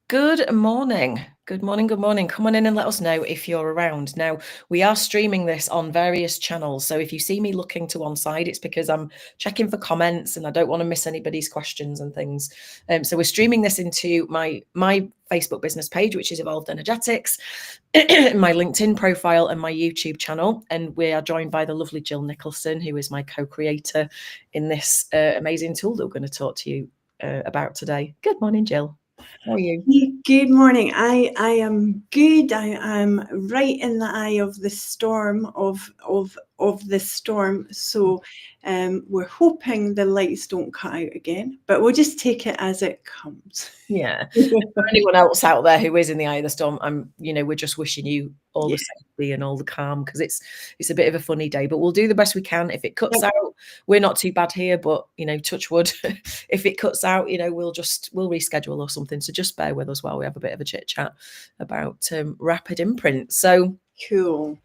Good morning. Good morning. Good morning. Come on in and let us know if you're around. Now, we are streaming this on various channels. So if you see me looking to one side, it's because I'm checking for comments and I don't want to miss anybody's questions and things. So we're streaming this into my Facebook business page, which is Evolved Energetics, my LinkedIn profile and my YouTube channel. And we are joined by the lovely Jill Nicholson, who is my co-creator in this amazing tool that we're going to talk to you about today. Good morning, Jill. How are you? Good morning. I am good. I am right in the eye of the storm of the storm. So we're hoping the lights don't cut out again, but we'll just take it as it comes. Yeah. For anyone else out there who is in the eye of the storm, we're just wishing you all the safety and all the calm, because it's a bit of a funny day, but we'll do the best we can. If it cuts out, we're not too bad here, but touch wood. If it cuts out, we'll reschedule or something. So just bear with us while we have a bit of a chit chat about rapid imprint. So cool.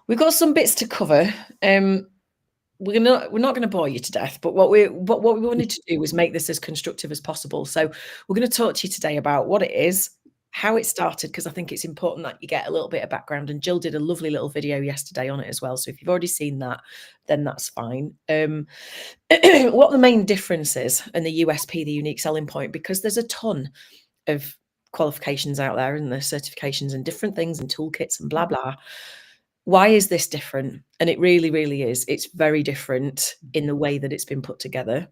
We've got some bits to cover. We're not going to bore you to death, but what we wanted to do was make this as constructive as possible. So we're going to talk to you today about what it is, how it started, because I think it's important that you get a little bit of background. And Jill did a lovely little video yesterday on it as well. So if you've already seen that, then that's fine. What the main difference is and the USP, the unique selling point, because there's a ton of qualifications out there and the certifications and different things and toolkits and blah, blah. Why is this different? And it really, really is. It's very different in the way that it's been put together.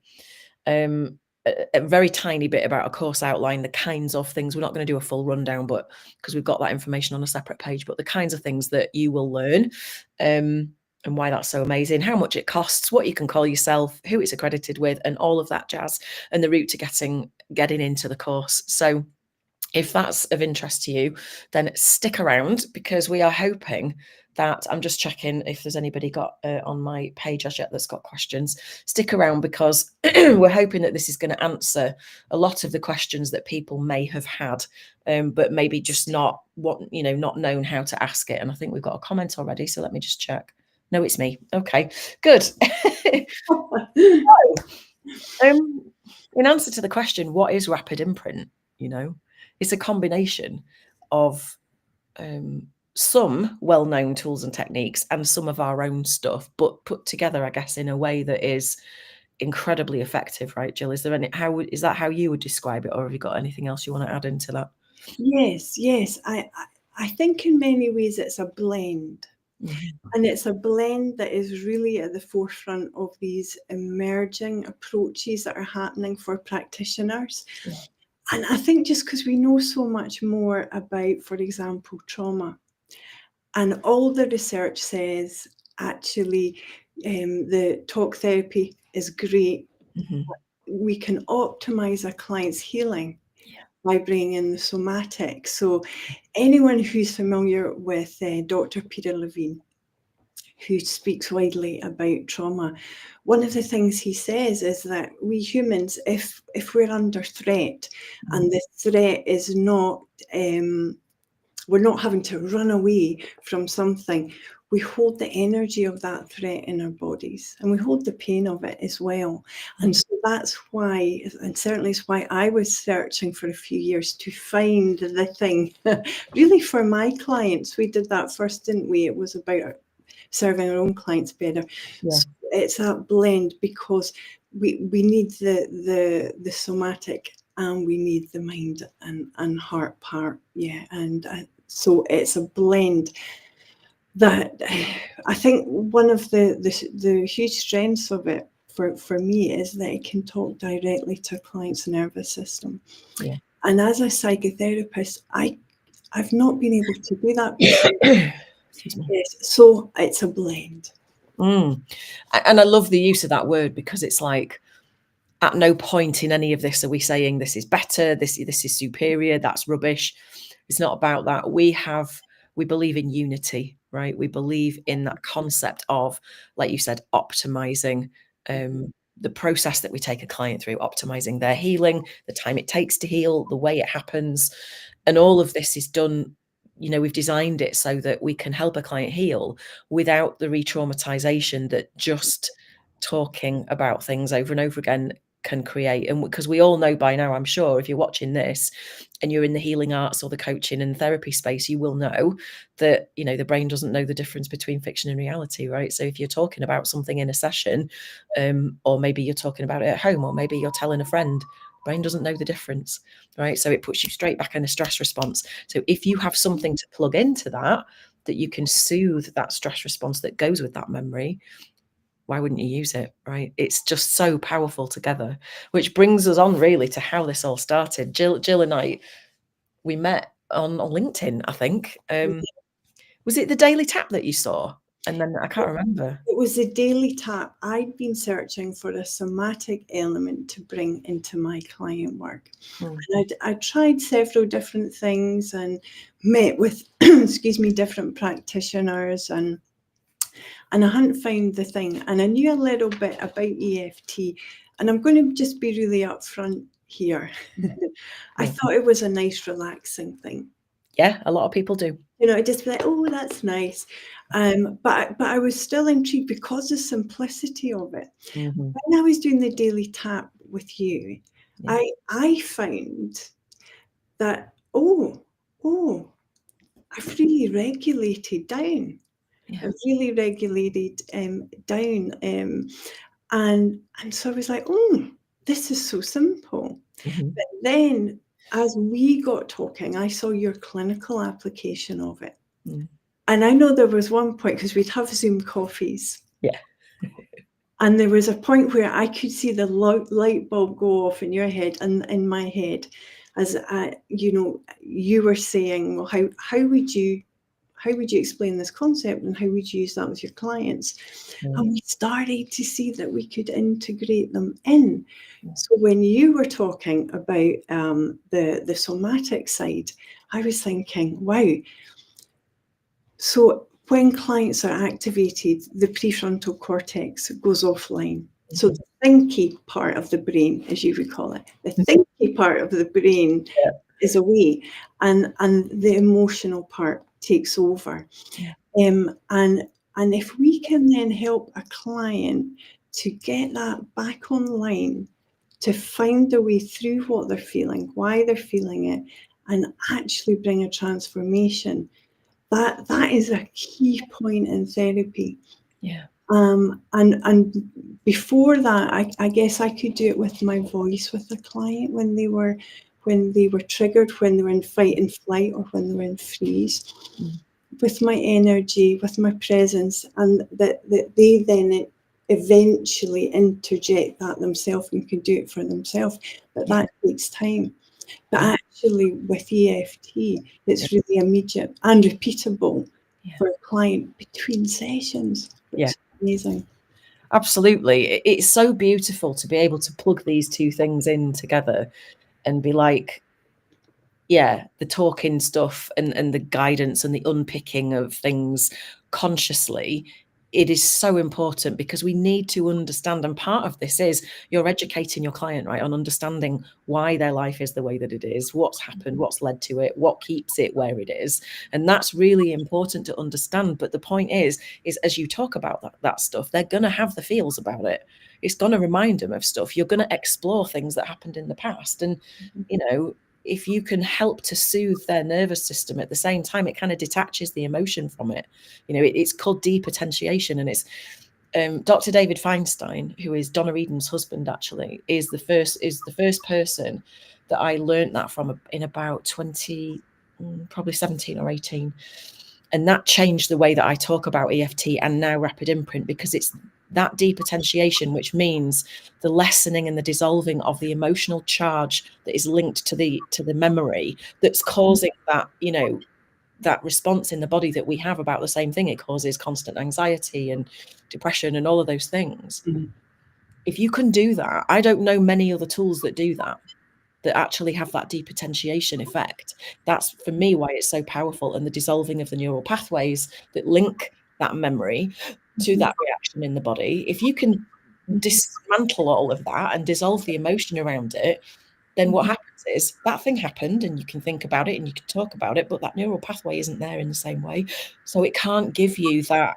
A very tiny bit about a course outline, the kinds of things. We're not going to do a full rundown, but because we've got that information on a separate page, but the kinds of things that you will learn, and why that's so amazing, how much it costs, what you can call yourself, who it's accredited with, and all of that jazz, and the route to getting into the course. So if that's of interest to you, then stick around, because we are hoping that, I'm just checking if there's anybody got on my page as yet that's got questions. Stick around, because we're hoping that this is going to answer a lot of the questions that people may have had, but maybe just not known how to ask it. And I think we've got a comment already, so let me just check. No, it's me. Okay, good. In answer to the question, what is rapid imprint? It's a combination of some well-known tools and techniques and some of our own stuff, but put together, I guess, in a way that is incredibly effective, right, Jill? Is that how you would describe it, or have you got anything else you want to add into that? Yes. I think in many ways it's a blend. Mm-hmm. And it's a blend that is really at the forefront of these emerging approaches that are happening for practitioners. Yeah. And I think just because we know so much more about, for example, trauma, and all the research says actually the talk therapy is great. Mm-hmm. We can optimize a client's healing by bringing in the somatic. So anyone who's familiar with Dr. Peter Levine, who speaks widely about trauma, one of the things he says is that we humans, if we're under threat, and the threat is not, we're not having to run away from something, we hold the energy of that threat in our bodies, and we hold the pain of it as well. And so that's why, and certainly it's why I was searching for a few years to find the thing. Really, for my clients, we did that first, didn't we? It was about serving our own clients better. Yeah. So it's a blend, because we need the somatic, and we need the mind and heart part. Yeah. And so it's a blend that I think one of the huge strengths of it for me is that it can talk directly to a client's nervous system. Yeah. And as a psychotherapist, I've not been able to do that before. Yes, so it's a blend. And I love the use of that word, because it's like, at no point in any of this are we saying this is better, this is superior, that's rubbish. It's not about that. We believe in unity, right? We believe in that concept of, like you said, optimizing the process that we take a client through, optimizing their healing, the time it takes to heal, the way it happens. And all of this is done, we've designed it so that we can help a client heal without the re-traumatization that just talking about things over and over again can create. And because we all know by now, I'm sure, if you're watching this and you're in the healing arts or the coaching and therapy space, you will know that, you know, the brain doesn't know the difference between fiction and reality, right? So if you're talking about something in a session, or maybe you're talking about it at home, or maybe you're telling a friend, brain doesn't know the difference, right? So it puts you straight back in a stress response. So if you have something to plug into that you can soothe that stress response that goes with that memory, why wouldn't you use it, right? It's just so powerful together, which brings us on really to how this all started. Jill and I, we met on LinkedIn, I think. Was it the Daily Tap that you saw? And then I can't remember. It was a Daily Tap. I'd been searching for a somatic element to bring into my client work. And I tried several different things and met with, excuse me, different practitioners, and I hadn't found the thing. And I knew a little bit about EFT. And I'm going to just be really upfront here. I thought it was a nice, relaxing thing. Yeah, a lot of people do. You know, just be like, oh, that's nice. But I was still intrigued because of the simplicity of it. When I was doing the Daily Tap with you, I found that, I've really regulated down. I've really regulated down. And so I was like, oh, this is so simple. But then as we got talking, I saw your clinical application of it. And I know there was one point, because we'd have Zoom coffees. Yeah. And there was a point where I could see the light bulb go off in your head and in my head, as you know, you were saying, well, how would you explain this concept, and how would you use that with your clients? And we started to see that we could integrate them in. So when you were talking about the somatic side, I was thinking, wow. So when clients are activated, the prefrontal cortex goes offline. So the thinky part of the brain, as you would call it, the thinky part of the brain is away, and the emotional part takes over. And if we can then help a client to get that back online, to find a way through what they're feeling, why they're feeling it, and actually bring a transformation, that is a key point in therapy. And before that, I guess I could do it with my voice with the client when they were triggered, when they were in fight and flight, or when they were in freeze, with my energy, with my presence, and that they then eventually interject that themselves and can do it for themselves. But that takes time. But actually with EFT, it's really immediate and repeatable for a client between sessions, which is amazing. Absolutely. It's so beautiful to be able to plug these two things in together and be like, the talking stuff and the guidance and the unpicking of things consciously. It is so important, because we need to understand, and part of this is you're educating your client, right, on understanding why their life is the way that it is, what's happened, what's led to it, what keeps it where it is. And that's really important to understand. But the point is as you talk about that stuff, they're going to have the feels about it. It's going to remind them of stuff. You're going to explore things that happened in the past. And, you know, if you can help to soothe their nervous system at the same time, it kind of detaches the emotion from it. You know, it's called depotentiation, and it's Dr. David Feinstein, who is Donna Eden's husband, actually, is the first person that I learned that from in about 20, probably 17 or 18. And that changed the way that I talk about EFT and now rapid imprint, because it's that depotentiation, which means the lessening and the dissolving of the emotional charge that is linked to the memory, that's causing that, you know, that response in the body that we have about the same thing. It causes constant anxiety and depression and all of those things. If you can do that, I don't know many other tools that do that actually have that depotentiation effect. That's, for me, why it's so powerful, and the dissolving of the neural pathways that link that memory to that reaction in the body. If you can dismantle all of that and dissolve the emotion around it, then what happens is that thing happened, and you can think about it and you can talk about it, but that neural pathway isn't there in the same way. So it can't give you that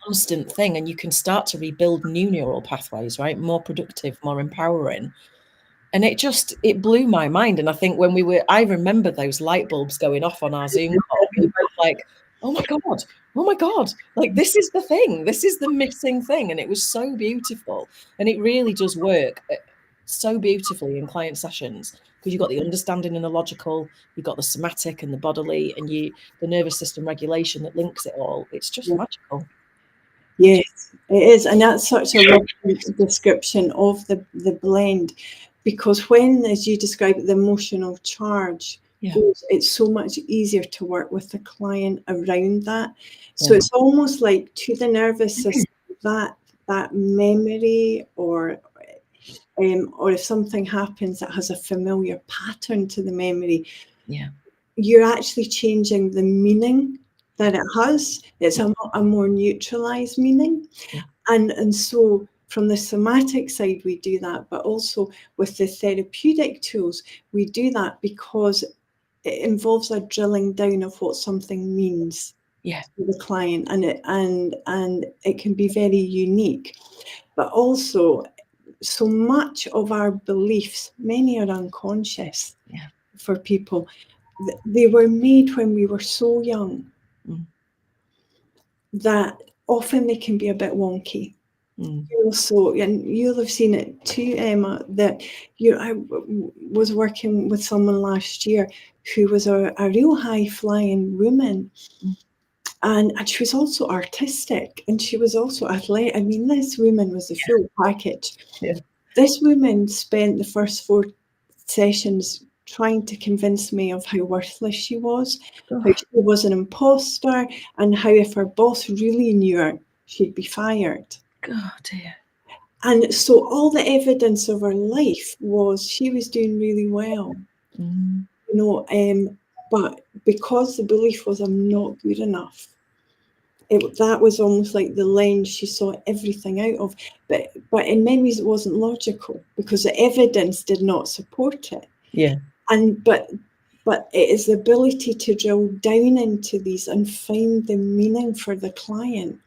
constant thing, and you can start to rebuild new neural pathways, right? More productive, more empowering. And it blew my mind. And I think I remember those light bulbs going off on our Zoom call. We were both like, oh my God, like this is the thing. This is the missing thing. And it was so beautiful. And it really does work so beautifully in client sessions, because you've got the understanding and the logical, you've got the somatic and the bodily, and the nervous system regulation that links it all. It's just magical. Yes, it is. And that's such a lovely description of the blend, because when, as you describe it, the emotional charge goes, it's so much easier to work with the client around that. So it's almost like, to the nervous system, that memory, or if something happens that has a familiar pattern to the memory, you're actually changing the meaning that it has. It's a more neutralized meaning. And so from the somatic side, we do that, but also with the therapeutic tools, we do that because it involves a drilling down of what something means to the client, and it can be very unique. But also, so much of our beliefs, many are unconscious for people. They were made when we were so young that often they can be a bit wonky. So, and you'll have seen it too, Emma, that I was working with someone last year who was a real high-flying woman. And she was also artistic, and she was also athletic. I mean, this woman was the full package. This woman spent the first 4 sessions trying to convince me of how worthless she was, how she was an imposter, and how if her boss really knew her, she'd be fired. Oh dear. And so all the evidence of her life was she was doing really well, but because the belief was, I'm not good enough, that was almost like the lens she saw everything out of. But in many ways it wasn't logical, because the evidence did not support it. But it is the ability to drill down into these and find the meaning for the client.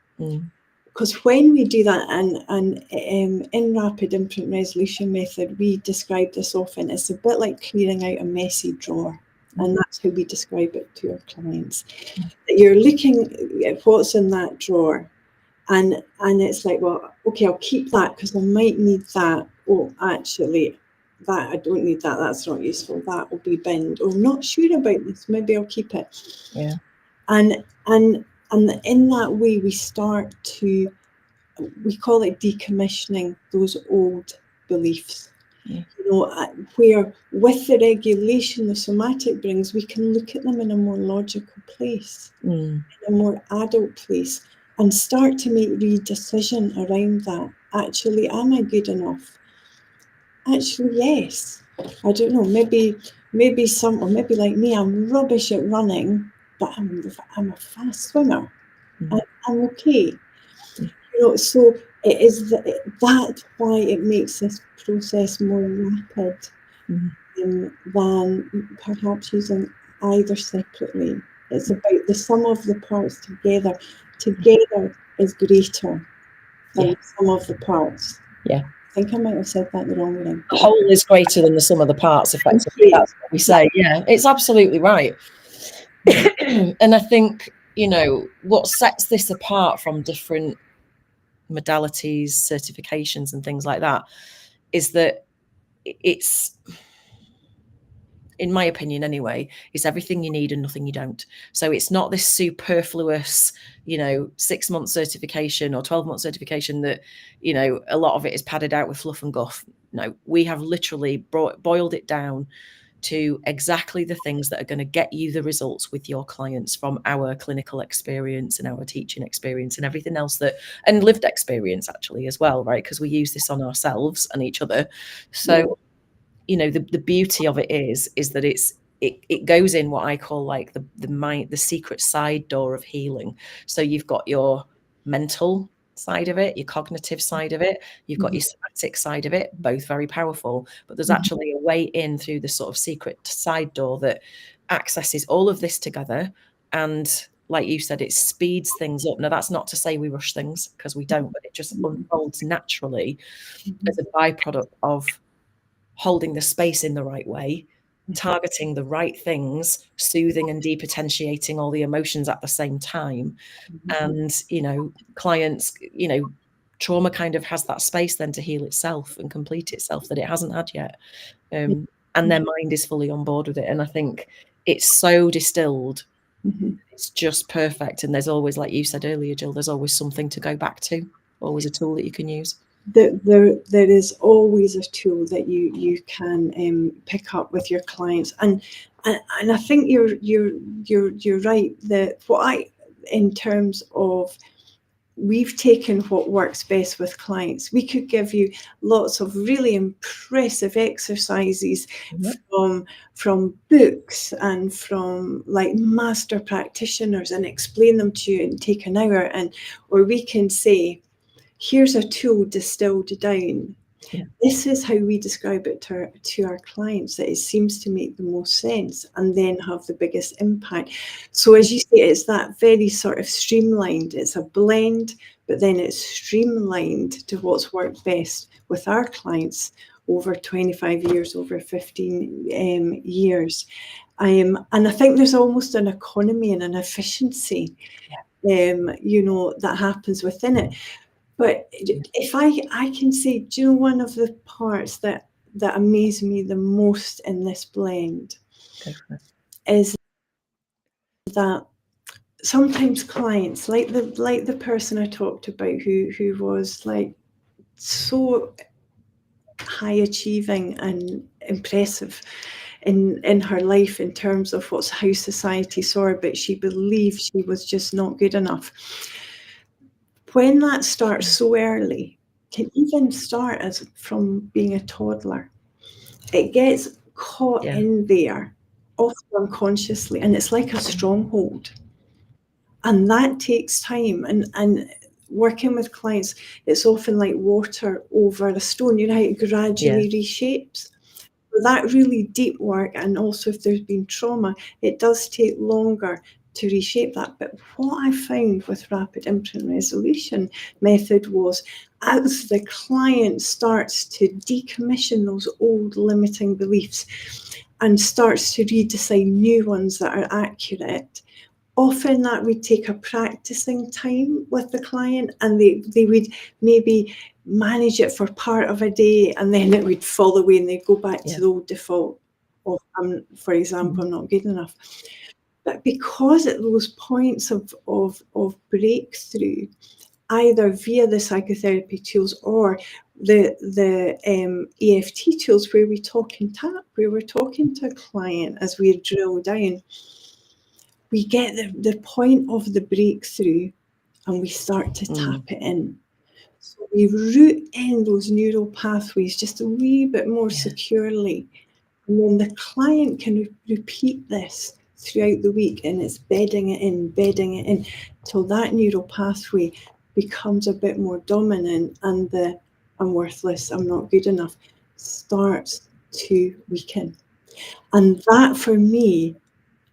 Because when we do that, and in rapid imprint resolution method, we describe this often, it's a bit like clearing out a messy drawer. And that's how we describe it to our clients. You're looking at what's in that drawer, and it's like, well, okay, I'll keep that because I might need that. Oh, actually, that I don't need that. That's not useful. That will be binned. Oh, I'm not sure about this. Maybe I'll keep it. And in that way, we start to, we call it decommissioning those old beliefs. Where with the regulation the somatic brings, we can look at them in a more logical place, in a more adult place, and start to make re-decision around that. Actually, am I good enough? Actually, yes. I don't know, maybe like me, I'm rubbish at running, but I'm a fast swimmer. I'm okay. So it is that's why it makes this process more rapid than perhaps using either separately. It's about the sum of the parts together. Together is greater than the sum of the parts. I think I might have said that the wrong way. The whole is greater than the sum of the parts, effectively. That's what we say. Yeah, it's absolutely right. And I think, what sets this apart from different modalities, certifications, and things like that is that it's, in my opinion anyway, it's everything you need and nothing you don't. So it's not this superfluous, 6-month certification or 12-month certification that, a lot of it is padded out with fluff and guff. No, we have literally boiled it down to exactly the things that are going to get you the results with your clients from our clinical experience and our teaching experience and everything else and lived experience actually as well, right? Because we use this on ourselves and each other. So, the beauty of it is that it goes in what I call like the secret side door of healing. So you've got your mental side of it, your cognitive side of it, you've got your somatic side of it, both very powerful, but there's actually a way in through the sort of secret side door that accesses all of this together and like you said, it speeds things up. Now, that's not to say we rush things, because we don't, but it just unfolds naturally as a byproduct of holding the space in the right way, targeting the right things, soothing and depotentiating all the emotions at the same time. And, clients, trauma kind of has that space then to heal itself and complete itself that it hasn't had yet. And their mind is fully on board with it. And I think it's so distilled. It's just perfect. And there's always, like you said earlier, Jill, there's always something to go back to, always a tool that you can use. There is always a tool that you can pick up with your clients, and I think you're right. In terms of, we've taken what works best with clients. We could give you lots of really impressive exercises from books and from like master practitioners, and explain them to you and take an hour, or we can say, here's a tool distilled down. This is how we describe it to our clients, that it seems to make the most sense and then have the biggest impact. So as you say, it's that very sort of streamlined. It's a blend, but then it's streamlined to what's worked best with our clients over 25 years, over 15 years. And I think there's almost an economy and an efficiency, that happens within it. But if I can say, do you know, one of the parts that amaze me the most in this blend is that sometimes clients, like the person I talked about, who was like so high achieving and impressive in her life in terms of how society saw her, but she believed she was just not good enough. When that starts so early, can even start as from being a toddler, it gets caught in there, often unconsciously, and it's like a stronghold. And that takes time. And working with clients, it's often like water over a stone, how it gradually reshapes. So that really deep work, and also if there's been trauma, it does take longer to reshape that. But what I found with rapid imprint resolution method was, as the client starts to decommission those old limiting beliefs and starts to redecide new ones that are accurate, often that would take a practicing time with the client, and they would maybe manage it for part of a day, and then it would fall away and they'd go back to the old default of, for example, I'm not good enough. But because at those points of breakthrough, either via the psychotherapy tools or the EFT tools, where we talk and tap, where we're talking to a client as we drill down, we get the point of the breakthrough and we start to tap it in. So we root in those neural pathways just a wee bit more securely. And then the client can repeat this throughout the week, and it's bedding it in till that neural pathway becomes a bit more dominant, and the I'm worthless, I'm not good enough starts to weaken. And that, for me,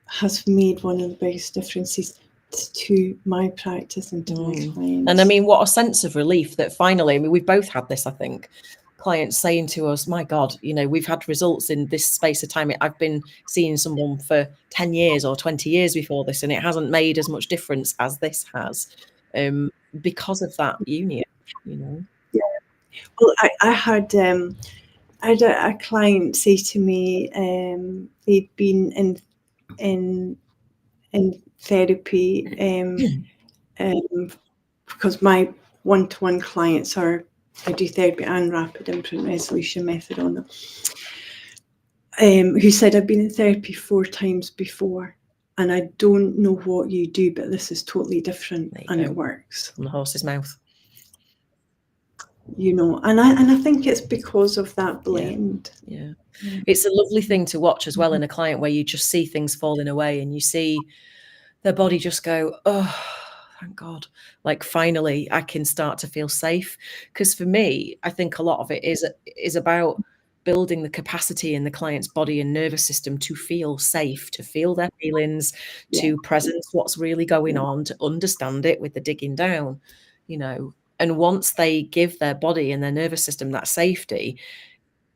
has made one of the biggest differences to my practice and to my clients. And I mean, what a sense of relief that finally, I mean, we've both had this, I think, clients saying to us, my God, we've had results in this space of time. I've been seeing someone for 10 years or 20 years before this, and it hasn't made as much difference as this has, because of that union, Yeah. Well, I had a client say to me, they'd been in therapy, because my one-to-one clients I do therapy and rapid imprint resolution method on them, who said, I've been in therapy 4 times before, and I don't know what you do, but this is totally different, and it works. From the horse's mouth. And I think it's because of that blend. Yeah. It's a lovely thing to watch as well in a client, where you just see things falling away and you see their body just go, oh, thank God, like finally I can start to feel safe. Because for me, I think a lot of it is about building the capacity in the client's body and nervous system to feel safe, to feel their feelings, to presence what's really going on, to understand it with the digging down, you know. And once they give their body and their nervous system that safety,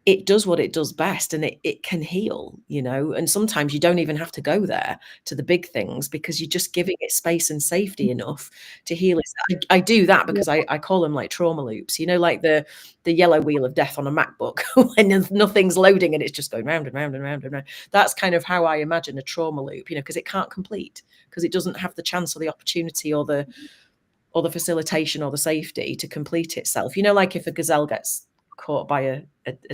it does what it does best, and it can heal, you know. And sometimes you don't even have to go there to the big things, because you're just giving it space and safety enough to heal it. I do that because I call them like trauma loops, you know, like the yellow wheel of death on a MacBook when nothing's loading and it's just going round and round and round and round. That's kind of how I imagine a trauma loop, you know, because it can't complete, because it doesn't have the chance or the opportunity or the facilitation or the safety to complete itself. You know, like if a gazelle gets caught by a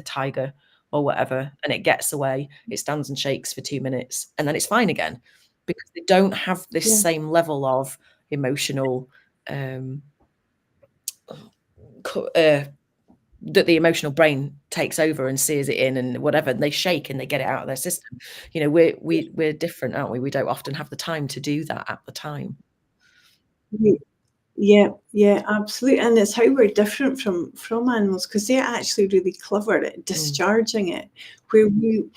tiger or whatever and it gets away, it stands and shakes for 2 minutes and then it's fine again, because they don't have this same level of emotional that the emotional brain takes over and sears it in and whatever, and they shake and they get it out of their system. You know, we're different, aren't we? We don't often have the time to do that at the time. Yeah, absolutely. And it's how we're different from animals, because they're actually really clever at discharging it,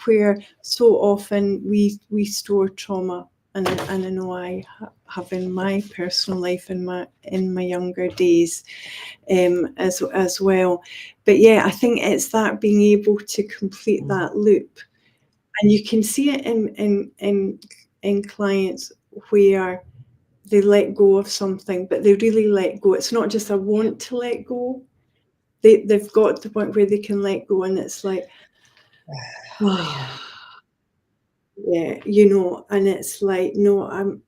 where so often we store trauma. And I know I have in my personal life in my younger days as well. But yeah, I think it's that being able to complete that loop. And you can see it in clients where they let go of something, but they really let go. It's not just I want to let go. They've got to the point where they can let go, and it's like, yeah, you know, and it's like, no,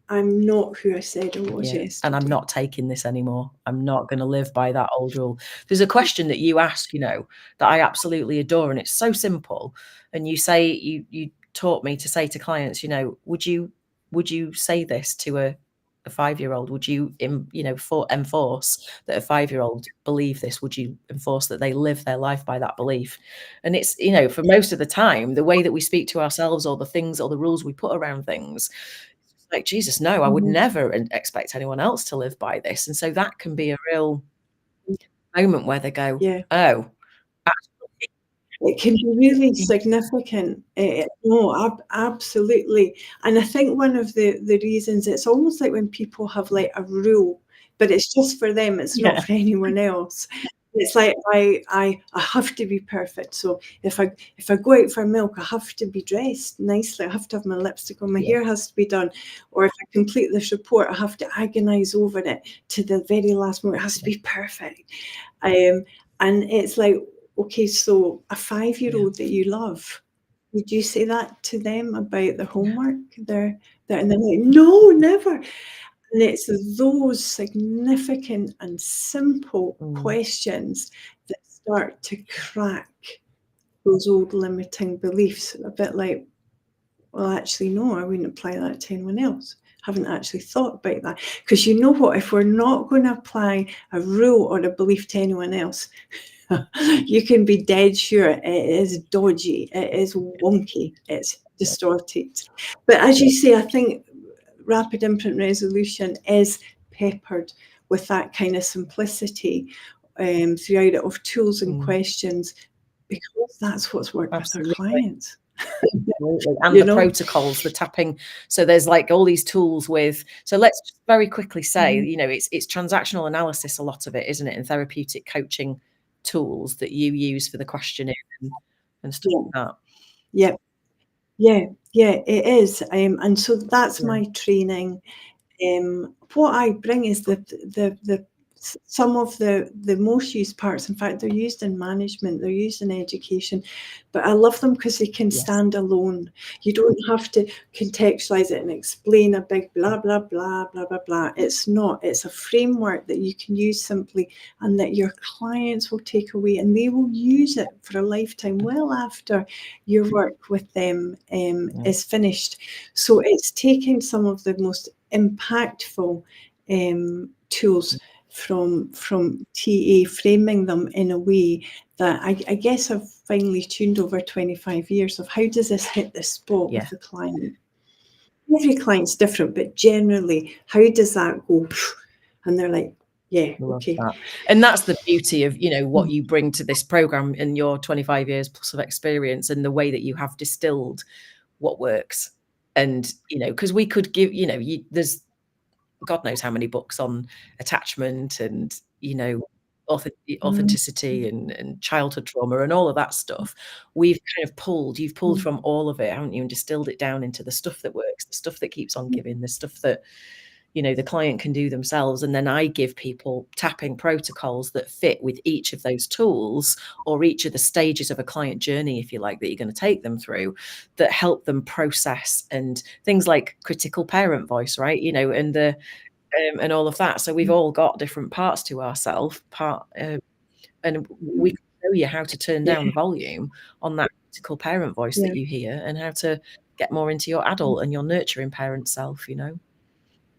I'm not who I said I was yesterday. And I'm not taking this anymore. I'm not going to live by that old rule. There's a question that you ask, you know, that I absolutely adore, and it's so simple. And you say, you taught me to say to clients, you know, would you say this to a 5-year-old? Would you, you know, enforce that a 5-year-old believe this? Would you enforce that they live their life by that belief? And it's, you know, for most of the time, the way that we speak to ourselves, or the things or the rules we put around things, like, Jesus, no, I would never expect anyone else to live by this. And so that can be a real moment where they go, oh, it can be really significant. No, absolutely. And I think one of the reasons, it's almost like when people have like a rule, but it's just for them, it's not for anyone else. It's like I have to be perfect. So if I go out for milk, I have to be dressed nicely. I have to have my lipstick on. My hair has to be done. Or if I complete this report, I have to agonize over it to the very last moment. It has to be perfect. And it's like, okay, so a 5-year-old that you love, would you say that to them about the homework? And they're like, no, never. And it's those significant and simple questions that start to crack those old limiting beliefs. A bit like, well, actually, no, I wouldn't apply that to anyone else. Haven't actually thought about that. Because you know what? If we're not going to apply a rule or a belief to anyone else, you can be dead sure it is dodgy, it is wonky, it's distorted. But as you say, I think rapid imprint resolution is peppered with that kind of simplicity throughout it, of tools and questions, because that's what's worked with our clients. And the protocols, the tapping. So there's like all these tools with, so let's just very quickly say, you know, it's transactional analysis, a lot of it, isn't it? And therapeutic coaching tools that you use for the questionnaire and stuff like that. Yeah, it is. And so that's my training. What I bring is the some of the most used parts. In fact, they're used in management, they're used in education, but I love them because they can stand alone. You don't have to contextualize it and explain a big blah, blah, blah, blah, blah, blah. It's not. It's a framework that you can use simply, and that your clients will take away, and they will use it for a lifetime, well after your work with them is finished. So it's taking some of the most impactful tools from TA, framing them in a way that I guess I've finely tuned over 25 years of how does this hit the spot with the client. Every client's different, but generally, how does that go? And they're like, Yeah. Love Okay. that. And that's the beauty of, you know, what Mm. you bring to this program in your 25 years plus of experience, and the way that you have distilled what works. And, you know, because we could give, you know, there's God knows how many books on attachment and, you know, authenticity and childhood trauma and all of that stuff. We've kind of you've pulled from all of it, haven't you, and distilled it down into the stuff that works, the stuff that keeps on giving, the stuff that, you know, the client can do themselves. And then I give people tapping protocols that fit with each of those tools, or each of the stages of a client journey, if you like, that you're going to take them through, that help them process, and things like critical parent voice, right? You know, and the and all of that. So we've all got different parts to ourselves, and we can show you how to turn down the volume on that critical parent voice that you hear, and how to get more into your adult and your nurturing parent self, you know,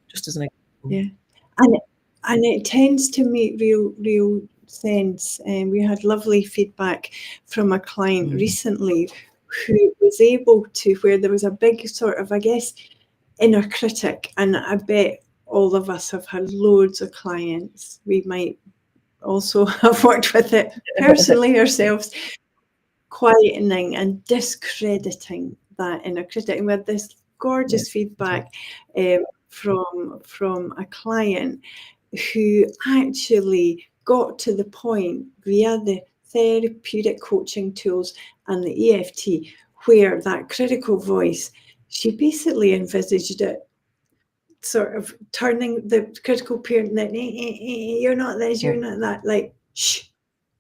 just as an example. Yeah. And it tends to make real sense. And we had lovely feedback from a client recently who was able to, where there was a big sort of, I guess, inner critic. And I bet all of us have had loads of clients. We might also have worked with it personally ourselves, quietening and discrediting that inner critic. And we had this gorgeous feedback from a client who actually got to the point via the therapeutic coaching tools and the EFT, where that critical voice, she basically envisaged it sort of turning the critical parent that you're not this, you're not that, like, shh,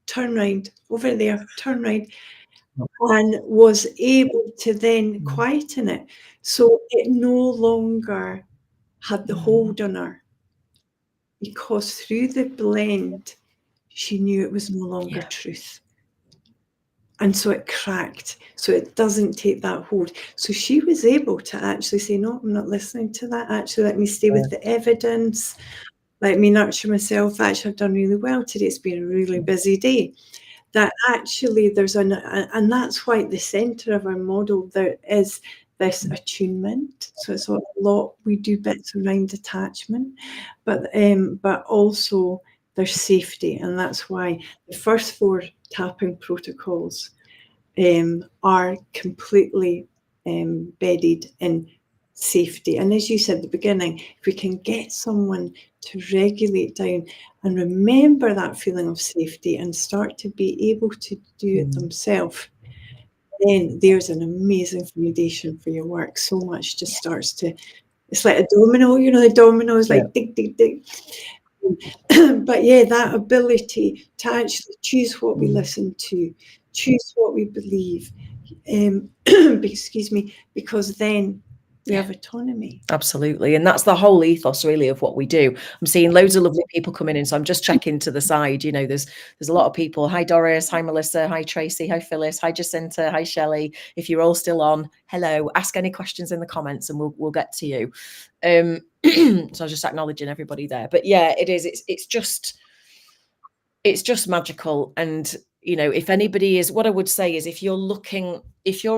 turn round over there, turn round, and was able to then quieten it. So it no longer had the hold on her, because through the blend, she knew it was no longer truth. And so it cracked. So it doesn't take that hold. So she was able to actually say, no, I'm not listening to that. Actually, let me stay with the evidence. Let me nurture myself. Actually, I've done really well today. It's been a really busy day. That actually there's and that's why at the center of our model there is this attunement. So it's a lot, we do bits around attachment, but also there's safety. And that's why the first 4 tapping protocols are completely bedded in safety. And as you said at the beginning, if we can get someone to regulate down and remember that feeling of safety and start to be able to do it themselves, then there's an amazing foundation for your work. So much just starts to, it's like a domino, you know, the domino is like dig, dig, dig. But yeah, that ability to actually choose what we listen to, choose what we believe, excuse me, because then we have autonomy. Absolutely. And that's the whole ethos really of what we do. I'm seeing loads of lovely people coming in, so I'm just checking to the side. You know, there's a lot of people. Hi Doris, hi Melissa, hi Tracy, hi Phyllis, hi Jacinta, hi Shelley. If you're all still on, hello. Ask any questions in the comments and we'll get to you. So I'm just acknowledging everybody there. But yeah, it is. It's just magical. And you know, if anybody is, what I would say is, if you're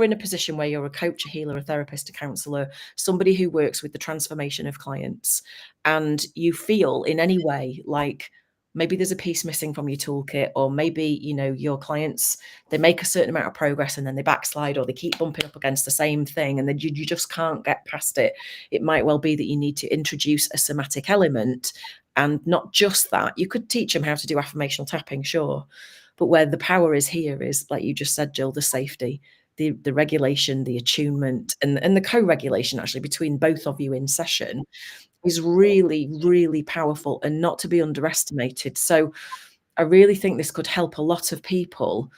in a position where you're a coach, a healer, a therapist, a counselor, somebody who works with the transformation of clients, and you feel in any way like maybe there's a piece missing from your toolkit, or maybe, you know, your clients, they make a certain amount of progress and then they backslide, or they keep bumping up against the same thing, and then you just can't get past it. It might well be that you need to introduce a somatic element. And not just that, you could teach them how to do affirmational tapping, sure. But where the power is here is, like you just said, Jill, the safety, the regulation, the attunement, and the co-regulation actually between both of you in session is really, really powerful and not to be underestimated. So I really think this could help a lot of people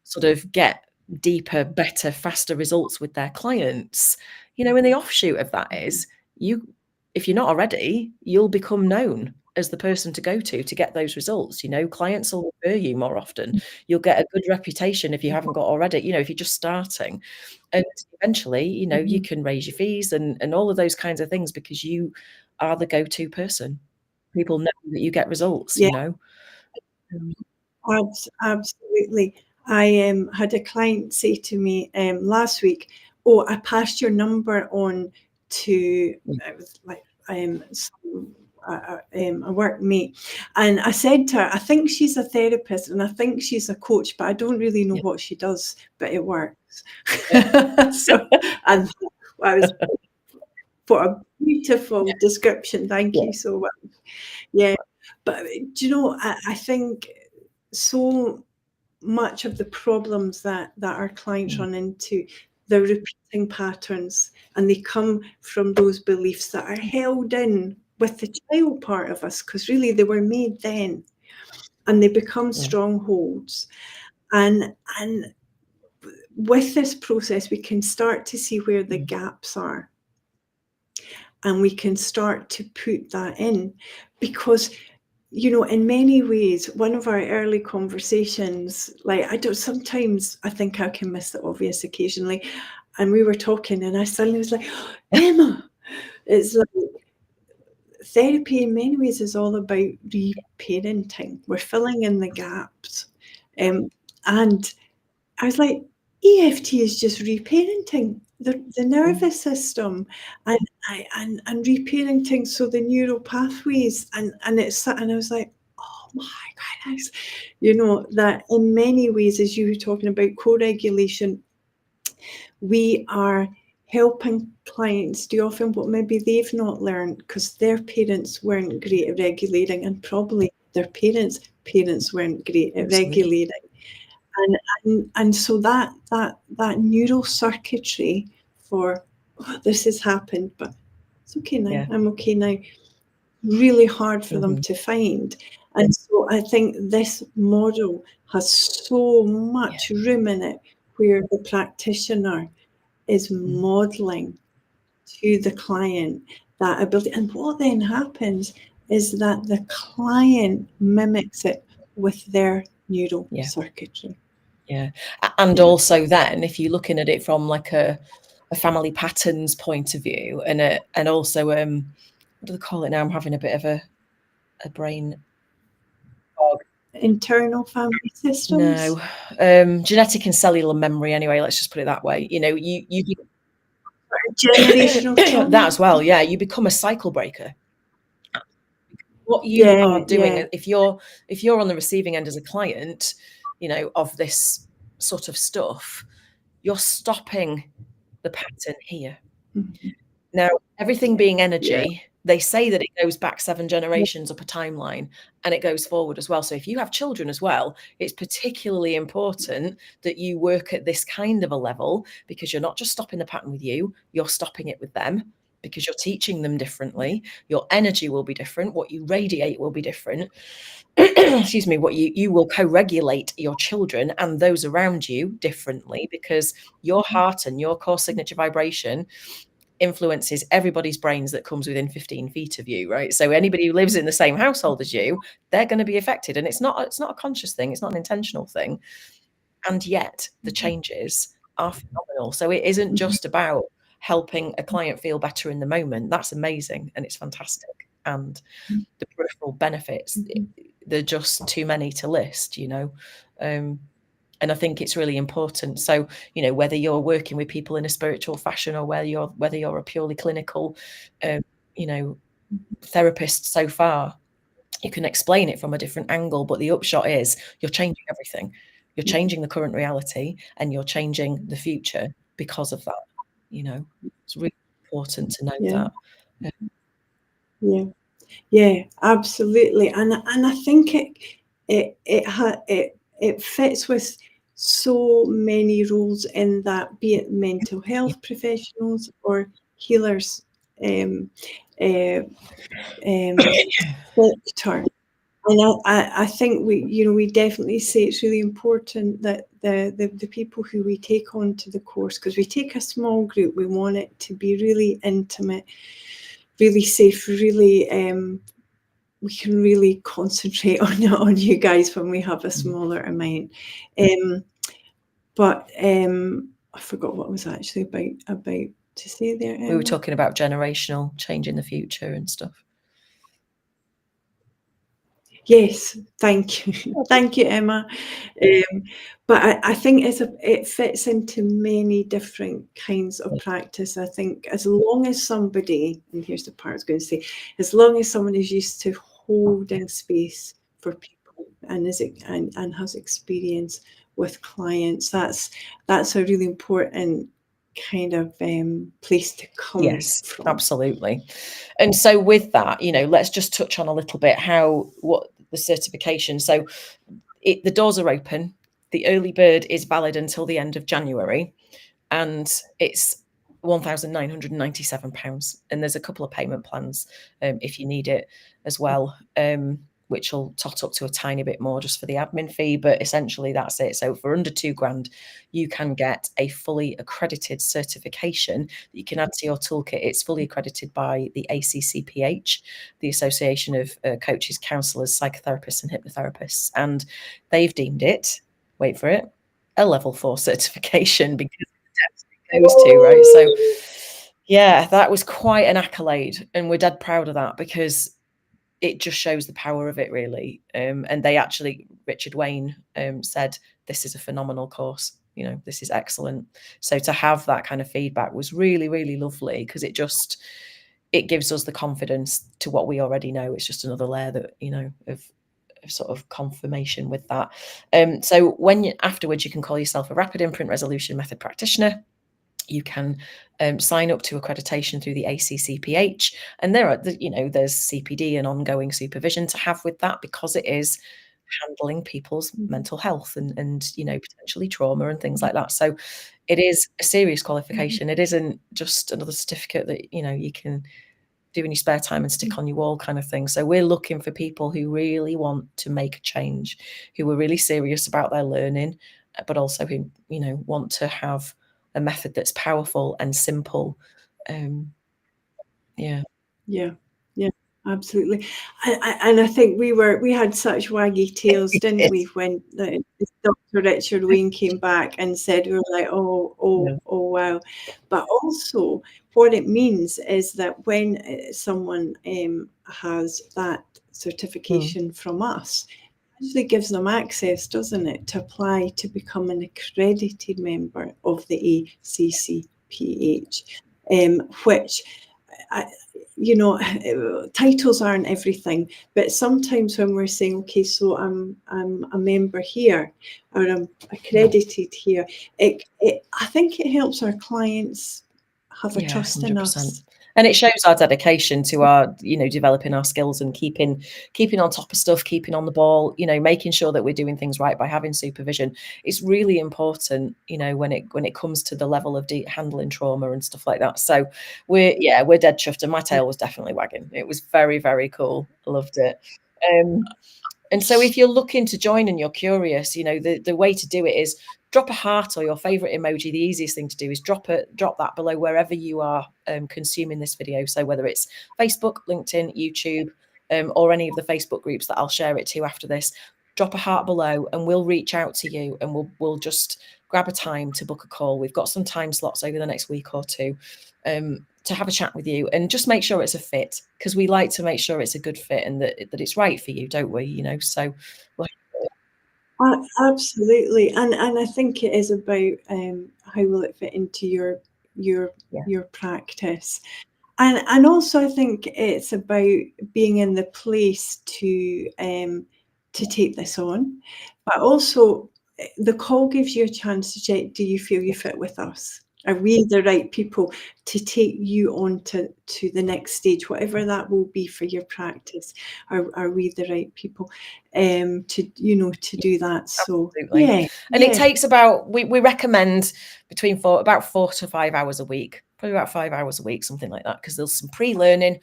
sort of get deeper, better, faster results with their clients. You know, and the offshoot of that is, if you're not already, you'll become known as the person to go to get those results. You know, clients will refer you more often. You'll get a good reputation if you haven't got already, you know, if you're just starting. And eventually, you know, you can raise your fees and all of those kinds of things, because you are the go-to person. People know that you get results, you know. Absolutely. I had a client say to me last week, "Oh, I passed your number on to," it was like workmate, and I said to her, I think she's a therapist and I think she's a coach, but I don't really know what she does, but it works. So, and I was, what a beautiful description. Thank you so much. Yeah, but do you know, I think so much of the problems that our clients run into, they're repeating patterns, and they come from those beliefs that are held in with the child part of us, because really they were made then, and they become strongholds. And with this process, we can start to see where the gaps are, and we can start to put that in, because in many ways, one of our early conversations, like sometimes I think I can miss the obvious occasionally, and we were talking and I suddenly was like, oh, Emma, it's like therapy in many ways is all about reparenting. We're filling in the gaps. And I was like, EFT is just reparenting the nervous system and reparenting, so the neural pathways, and I was like, oh my goodness, that in many ways, as you were talking about co-regulation, we are helping clients do often what maybe they've not learned because their parents weren't great at regulating, and probably their parents weren't great at regulating. And so that neural circuitry for, oh, this has happened, but it's okay now. I'm okay now. Really hard for them to find. And so I think this model has so much room in it, where the practitioner is modeling to the client that ability. And what then happens is that the client mimics it with their neural circuitry. Yeah. And also then, if you're looking at it from like a family patterns point of view, and also what do they call it now? I'm having a bit of a brain fog. Internal family systems? No. Genetic and cellular memory, anyway, let's just put it that way. You generational trauma. That as well, yeah. You become a cycle breaker. What you are doing, if you're on the receiving end as a client, of this sort of stuff, you're stopping the pattern here. Now, everything being energy, they say that it goes back 7 generations up a timeline, and it goes forward as well. So if you have children as well, it's particularly important that you work at this kind of a level, because you're not just stopping the pattern with you, you're stopping it with them, because you're teaching them differently. Your energy will be different. What you radiate will be different. Excuse me. What you will co-regulate your children and those around you differently, because your heart and your core signature vibration influences everybody's brains that comes within 15 feet of you, right? So anybody who lives in the same household as you, they're going to be affected. And it's not a conscious thing. It's not an intentional thing. And yet the changes are phenomenal. So it isn't just about helping a client feel better in the moment. That's amazing and it's fantastic. And the peripheral benefits, they're just too many to list, and I think it's really important. So, whether you're working with people in a spiritual fashion, or whether you're a purely clinical, therapist so far, you can explain it from a different angle. But the upshot is you're changing everything. You're changing the current reality, and you're changing the future because of that. It's really important to note that. Yeah, absolutely. And I think it fits with so many roles in that, be it mental health professionals or healers sector. And I think we definitely say it's really important that the people who we take onto the course, because we take a small group, we want it to be really intimate, really safe, really we can really concentrate on you guys when we have a smaller amount. But I forgot what I was actually about to say there, Emma. We were talking about generational change in the future and stuff. Yes, thank you. Thank you, Emma. But I think it fits into many different kinds of practice. I think as long as somebody, and here's the part I was going to say, as long as someone is used to holding space for people and has experience with clients, that's a really important kind of place to come Yes, from. absolutely. And so with that, let's just touch on a little bit what the certification. So the doors are open. The early bird is valid until the end of January, and it's £1,997. And there's a couple of payment plans if you need it as well, which will tot up to a tiny bit more just for the admin fee. But essentially that's it. So for under £2,000, you can get a fully accredited certification that you can add to your toolkit. It's fully accredited by the ACCPH, the Association of Coaches, Counsellors, Psychotherapists and Hypnotherapists. And they've deemed it, wait for it, a level 4 certification because it goes to, right? So yeah, that was quite an accolade, and we're dead proud of that because it just shows the power of it, really. And they actually, Richard Wayne said, this is a phenomenal course. This is excellent. So to have that kind of feedback was really, really lovely because it gives us the confidence to what we already know. It's just another layer that, of sort of confirmation with that. So afterwards, you can call yourself a rapid imprint resolution method practitioner. You can sign up to accreditation through the ACCPH, and there's CPD and ongoing supervision to have with that because it is handling people's mental health and potentially trauma and things like that. So it is a serious qualification. It isn't just another certificate that you can do in your spare time and stick on your wall kind of thing. So we're looking for people who really want to make a change, who are really serious about their learning, but also who want to have a method that's powerful and simple. Yeah, absolutely. And I think we had such waggy tails, didn't we, when Dr. Richard Wayne came back and said, we were like, oh wow. But also what it means is that when someone has that certification from us, it actually gives them access, doesn't it, to apply to become an accredited member of the ACCPH, which titles aren't everything, but sometimes when we're saying, okay, so I'm a member here or I'm accredited here, I think it helps our clients have a trust 100%. In us. And it shows our dedication to our, developing our skills and keeping on top of stuff, keeping on the ball, making sure that we're doing things right by having supervision. It's really important, when it comes to the level of handling trauma and stuff like that. So we're dead chuffed, and my tail was definitely wagging. It was very, very cool. I loved it. And so if you're looking to join and you're curious, the way to do it is drop a heart or your favorite emoji. The easiest thing to do is drop that below wherever you are consuming this video. So whether it's Facebook, LinkedIn, YouTube, or any of the Facebook groups that I'll share it to after this, drop a heart below and we'll reach out to you and we'll just grab a time to book a call. We've got some time slots over the next week or two to have a chat with you and just make sure it's a fit, because we like to make sure it's a good fit and that it's right for you, don't we? So absolutely. And I think it is about how will it fit into your practice. And also I think it's about being in the place to take this on, but also the call gives you a chance to check, do you feel you fit with us? Are we the right people to take you on to the next stage, whatever that will be for your practice? Are we the right people to do that? So absolutely. It takes about, we recommend between about 4 to 5 hours a week, probably about 5 hours a week, something like that, because there's some pre-learning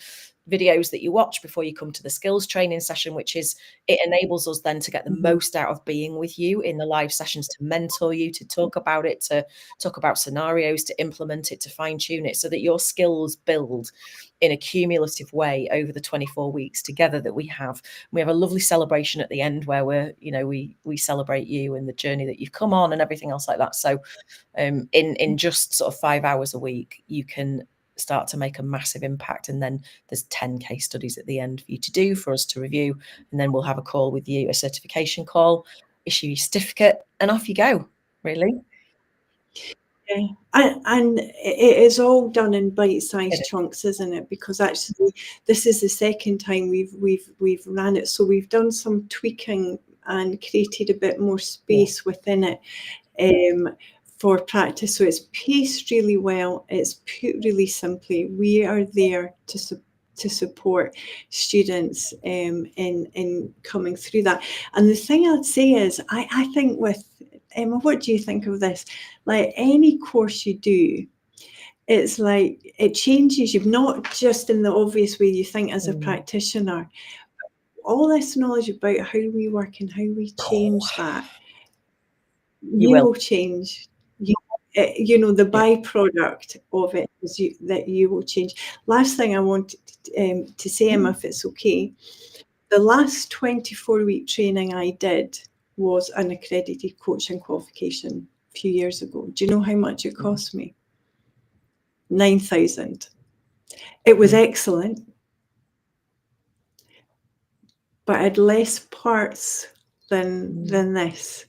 videos that you watch before you come to the skills training session, which is, it enables us then to get the most out of being with you in the live sessions, to mentor you, to talk about it, to talk about scenarios, to implement it, to fine tune it, so that your skills build in a cumulative way over the 24 weeks together that we have. We have a lovely celebration at the end where we celebrate you and the journey that you've come on and everything else like that. So in just sort of 5 hours a week, you can start to make a massive impact. And then there's 10 case studies at the end for you to do, for us to review, and then we'll have a call with you, a certification call, issue your certificate, and off you go, really. Yeah, and it is all done in bite-sized chunks, isn't it? Because actually, this is the second time we've ran it, so we've done some tweaking and created a bit more space within it for practice. So it's paced really well. It's put really simply. We are there to support students in coming through that. And the thing I'd say is, I think with Emma, what do you think of this? Like any course you do, it's like it changes you, not just in the obvious way you think as a practitioner. All this knowledge about how we work and how we change that, you will change. You know, the byproduct of it is that you will change. Last thing I want to say, Emma, if it's okay, the last 24-week training I did was an accredited coaching qualification a few years ago. Do you know how much it cost me? 9,000. It was excellent, but I had less parts than this.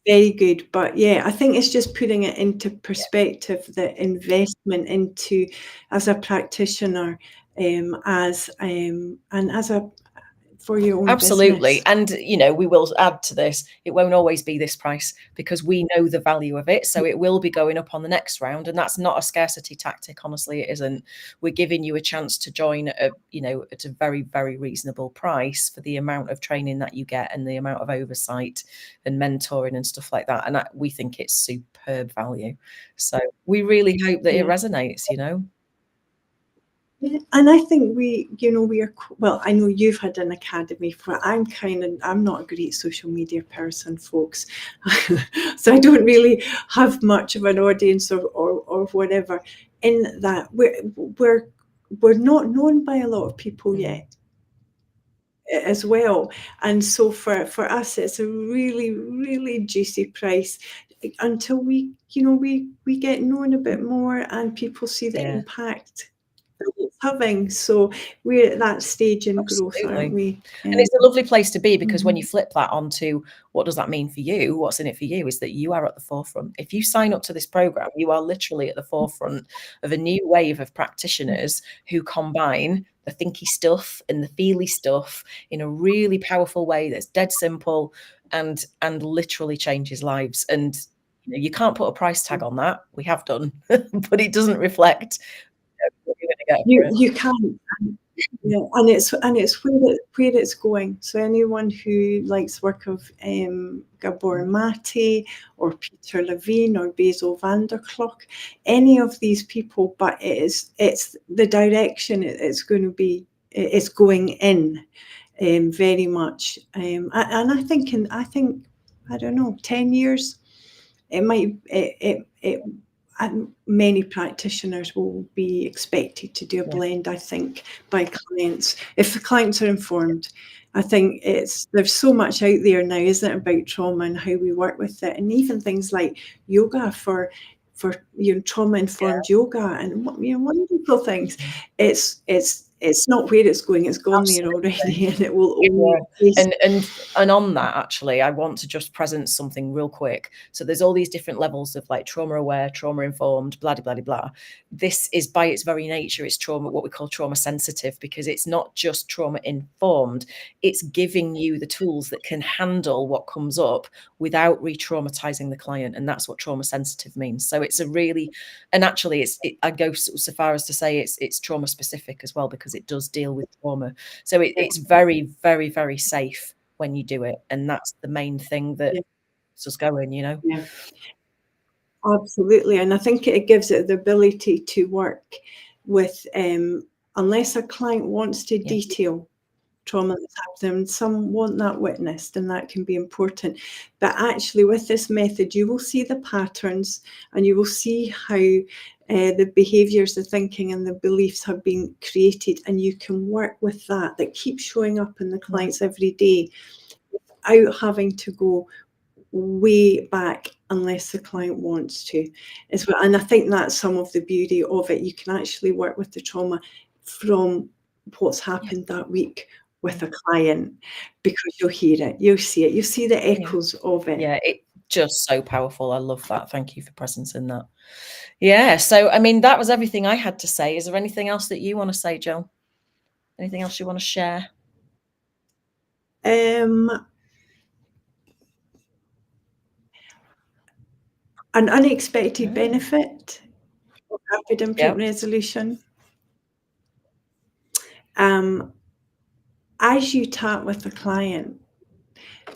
Very good, but yeah, I think it's just putting it into perspective, the investment into as a practitioner, and as a for your own Absolutely. business. And, you know, we will add to this. It won't always be this price because we know the value of it. So it will be going up on the next round. And that's not a scarcity tactic. Honestly, it isn't. We're giving you a chance to join at a very, very reasonable price for the amount of training that you get and the amount of oversight and mentoring and stuff like that. And we think it's superb value. So we really hope that it resonates, you know. And I think we are, well, I know you've had an academy I'm not a great social media person, folks. So I don't really have much of an audience or whatever in that. We're not known by a lot of people yet as well. And so for us, it's a really, really juicy price until we get known a bit more and people see the impact it's having. So we're at that stage in growth, aren't we? And it's a lovely place to be because when you flip that onto what does that mean for you, what's in it for you, is that you are at the forefront. If you sign up to this program, you are literally at the forefront of a new wave of practitioners who combine the thinky stuff and the feely stuff in a really powerful way that's dead simple and literally changes lives. And you can't put a price tag on that. We have done, but it doesn't reflect what you're going to get. You can't. Yeah, and it's where it's going. So anyone who likes work of Gabor Mate or Peter Levine or Basil van der Klok, any of these people, but it's the direction it's going to be. It's going in very much, and I think I don't know, 10 years, it might and many practitioners will be expected to do a blend, I think, by clients. If the clients are informed, I think there's so much out there now, isn't it, about trauma and how we work with it, and even things like yoga for trauma-informed yoga and wonderful things. It's not where it's going; it's gone there already, and it will only. And on that, actually, I want to just present something real quick. So there's all these different levels of like trauma aware, trauma informed, blah blah blah blah. This is by its very nature, it's trauma, what we call trauma sensitive, because it's not just trauma informed. It's giving you the tools that can handle what comes up without re-traumatizing the client, and that's what trauma sensitive means. So it's a really, and actually, I go so far as to say it's trauma specific as well, because it does deal with trauma. So it's very, very, very safe when you do it, and that's the main thing that keeps us going, Yeah, absolutely. And I think it gives it the ability to work with, unless a client wants to detail trauma that's happened, some want that witnessed, and that can be important. But actually with this method, you will see the patterns and you will see how the behaviours, the thinking and the beliefs have been created, and you can work with that keeps showing up in the clients every day without having to go, way back unless the client wants to as well. And I think that's some of the beauty of it. You can actually work with the trauma from what's happened that week with a client, because you'll hear it, you'll see it, you'll see the echoes of it. Yeah, it's just so powerful. I love that. Thank you for presencing that. Yeah, so I mean, that was everything I had to say. Is there anything else that you want to say, Jill? Anything else you want to share? An unexpected benefit of rapid imprint resolution. As you tap with the client,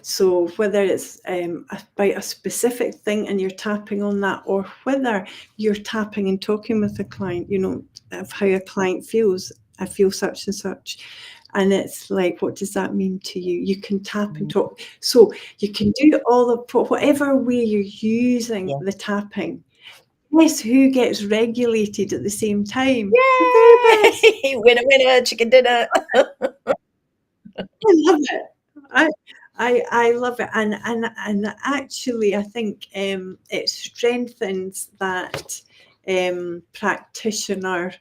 so whether it's about a specific thing and you're tapping on that, or whether you're tapping and talking with the client, you know, of how a client feels, I feel such and such. And it's like, what does that mean to you? You can tap and talk. So you can do all of whatever way you're using the tapping. Guess who gets regulated at the same time? Yay! Winner, winner, chicken dinner. I love it. I love it, and actually, I think it strengthens that practitioner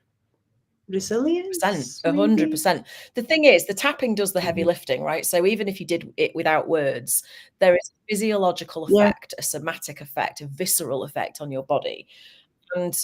resilience. 100%. The thing is, the tapping does the heavy lifting, right? So even if you did it without words, there is a physiological effect, a somatic effect, a visceral effect on your body. And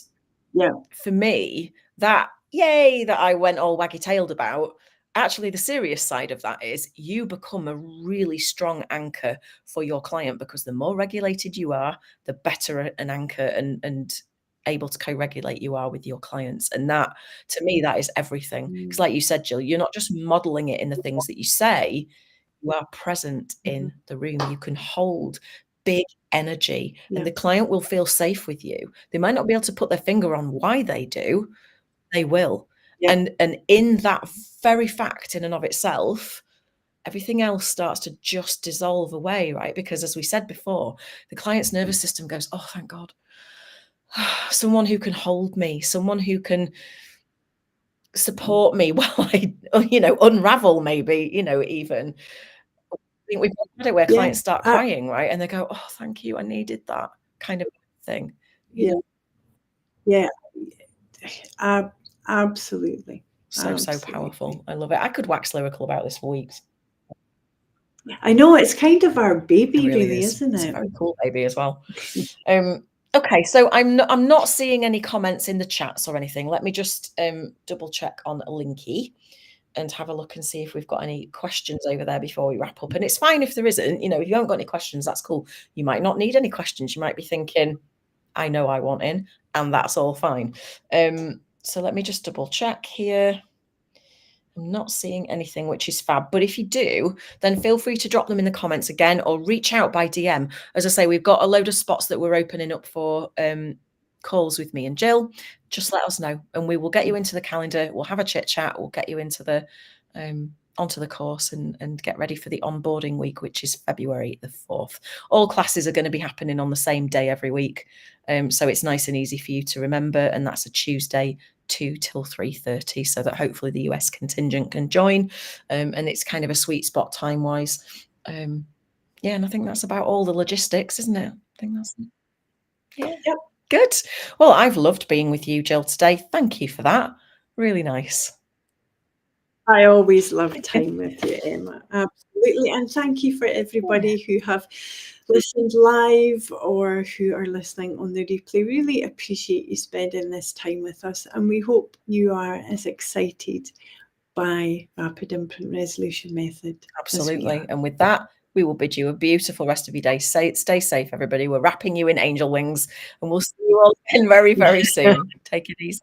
for me, that that I went all waggy-tailed about, actually the serious side of that is you become a really strong anchor for your client, because the more regulated you are, the better an anchor and able to co-regulate you are with your clients. And that, to me, that is everything. Because like you said, Jill, you're not just modeling it in the things that you say, you are present in the room. You can hold big energy and the client will feel safe with you. They might not be able to put their finger on why they do, they will. And in that very fact in and of itself, everything else starts to just dissolve away, right? Because as we said before, the client's nervous system goes, oh, thank God. Someone who can hold me, someone who can support me while I, you know, unravel maybe, you know, even. I think we've had it where clients start crying, right? And they go, oh, thank you, I needed that kind of thing. Absolutely. So powerful. I love it. I could wax lyrical about this for weeks. I know, it's kind of our baby, really, isn't it? It's a very cool baby as well. Okay, so I'm not seeing any comments in the chats or anything. Let me just double check on Linky and have a look and see if we've got any questions over there before we wrap up. And it's fine if there isn't. You know, if you haven't got any questions, that's cool. You might not need any questions. You might be thinking, I know I want in, and that's all fine. So let me just double check here. I'm not seeing anything, which is fab. But if you do, then feel free to drop them in the comments again or reach out by DM. As I say, we've got a load of spots that we're opening up for calls with me and Jill. Just let us know and we will get you into the calendar. We'll have a chit chat. We'll get you into the onto the course and get ready for the onboarding week, which is February the 4th. All classes are going to be happening on the same day every week. So it's nice and easy for you to remember. And that's a Tuesday, 2 till 3:30, so that hopefully the US contingent can join. And it's kind of a sweet spot time-wise. And I think that's about all the logistics, isn't it? I think that's it. Yep. Good. Well, I've loved being with you, Jill, today. Thank you for that. Really nice. I always love time with you, Emma. Absolutely. And thank you for everybody who have listened live or who are listening on the replay. Really appreciate you spending this time with us. And we hope you are as excited by Rapid Imprint Resolution Method. Absolutely. And with that, we will bid you a beautiful rest of your day. Stay safe, everybody. We're wrapping you in angel wings and we'll see you all again very, very soon. Take it easy.